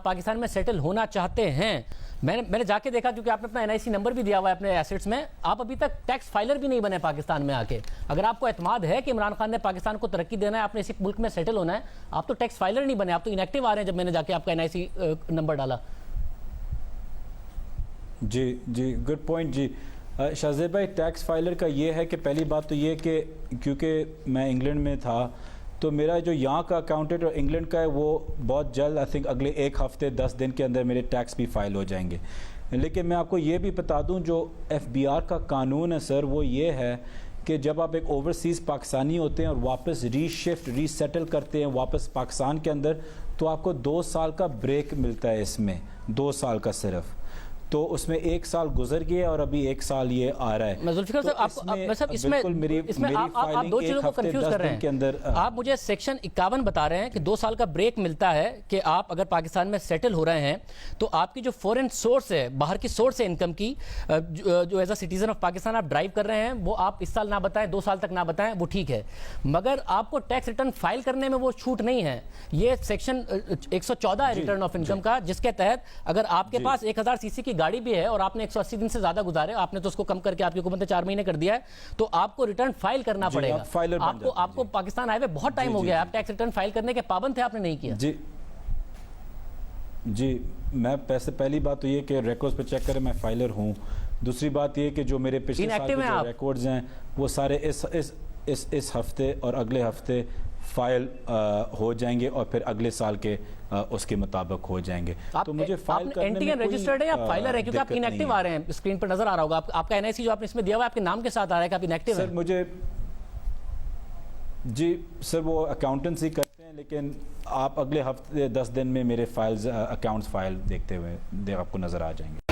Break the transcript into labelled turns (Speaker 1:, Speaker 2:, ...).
Speaker 1: پاکستان میں سیٹل ہونا چاہتے ہیں، میں نے جا کے دیکھا، کیونکہ آپ نے اپنا NIC نمبر بھی دیا ہوا ہے اپنے ایسٹس میں، آپ ابھی تک ٹیکس فائلر بھی نہیں بنے پاکستان میں آ کے. اگر آپ کو اعتماد ہے کہ عمران خان نے پاکستان کو ترقی دینا ہے، آپ نے اسی ملک میں سیٹل ہونا ہے، آپ تو ٹیکس فائلر نہیں بنے، آپ تو انیکٹیو آ رہے ہیں جب میں نے جا کے آپ کا NIC نمبر ڈالا.
Speaker 2: جی گڈ پوائنٹ. جی شاہزیب بھائی، ٹیکس فائلر کا یہ ہے کہ پہلی بات تو یہ کہ کیونکہ میں انگلینڈ میں تھا تو میرا جو یہاں کا اکاؤنٹنٹ اور انگلینڈ کا ہے وہ بہت جلد آئی تھنک اگلے 1 ہفتے 10 دن کے اندر میرے ٹیکس بھی فائل ہو جائیں گے. لیکن میں آپ کو یہ بھی بتا دوں جو FBR کا قانون ہے سر، وہ یہ ہے کہ جب آپ ایک اوورسیز پاکستانی ہوتے ہیں اور واپس ری سیٹل کرتے ہیں واپس پاکستان کے اندر، تو آپ کو 2 سال کا بریک ملتا ہے، اس میں 2 سال کا صرف. تو اس میں 1 سال گزر گیا اور ابھی 1 سال یہ آ رہا ہے.
Speaker 1: میں ذوالفقار صاحب اس میں آپ 2 چیزوں کو کنفیوز کر رہے ہیں. آپ مجھے سیکشن 51 بتا رہے ہیں کہ 2 سال کا بریک ملتا ہے کہ آپ اگر پاکستان میں سیٹل ہو رہے ہیں تو آپ کی جو فورن سورس ہے، باہر کی سورس ہے انکم کی، جو as a citizen of Pakistan آپ ڈرائیو کر رہے ہیں، وہ آپ اس سال نہ بتائیں، 2 سال تک نہ بتائیں، وہ ٹھیک ہے. مگر آپ کو ٹیکس ریٹرن فائل کرنے میں وہ چھوٹ نہیں ہے. یہ سیکشن 114 ہے ریٹرن آف انکم کا، جس کے تحت اگر آپ کے پاس 1000 cc کی گاڑی بھی ہے اور آپ نے 180 دن سے زیادہ گزارے، آپ نے تو اس کو کم کر کے آپ کی حکومت نے 4 مہینے کر دیا ہے، تو آپ کو ریٹرن فائل کرنا پڑے گا. آپ کو پاکستان آئے ہوئے بہت ٹائم ہو گیا ہے، آپ ٹیکس ریٹرن فائل کرنے کے پابند تھے، آپ نے نہیں کیا.
Speaker 2: جی میں پہلی بات تو یہ کہ ریکارڈز پہ چیک کریں، میں فائلر ہوں. دوسری بات یہ کہ جو میرے پچھلے سال کے جو ریکارڈز ہیں وہ سارے اس ہفتے اور اگلے ہفتے فائل ہو جائیں گے اور پھر اگلے سال کے اس کے مطابق ہو جائیں گے. تو مجھے فائل کرنے میں کوئی
Speaker 1: رجسٹرڈ ہے یا فائلر ہے؟ کیونکہ آپ انیکٹیو آ رہے ہیں، اسکرین پر نظر آ رہا ہوگا آپ کا NIC جو آپ نے اس میں دیا ہوا ہے آپ کے نام کے ساتھ آ رہا ہے کہ آپ انیکٹیو ہیں.
Speaker 2: سر مجھے جی سر وہ اکاؤنٹنسی کرتے ہیں، لیکن آپ اگلے ہفتے 10 دن میں میرے فائلز اکاؤنٹس فائل دیکھتے ہوئے آپ کو نظر آ جائیں گے.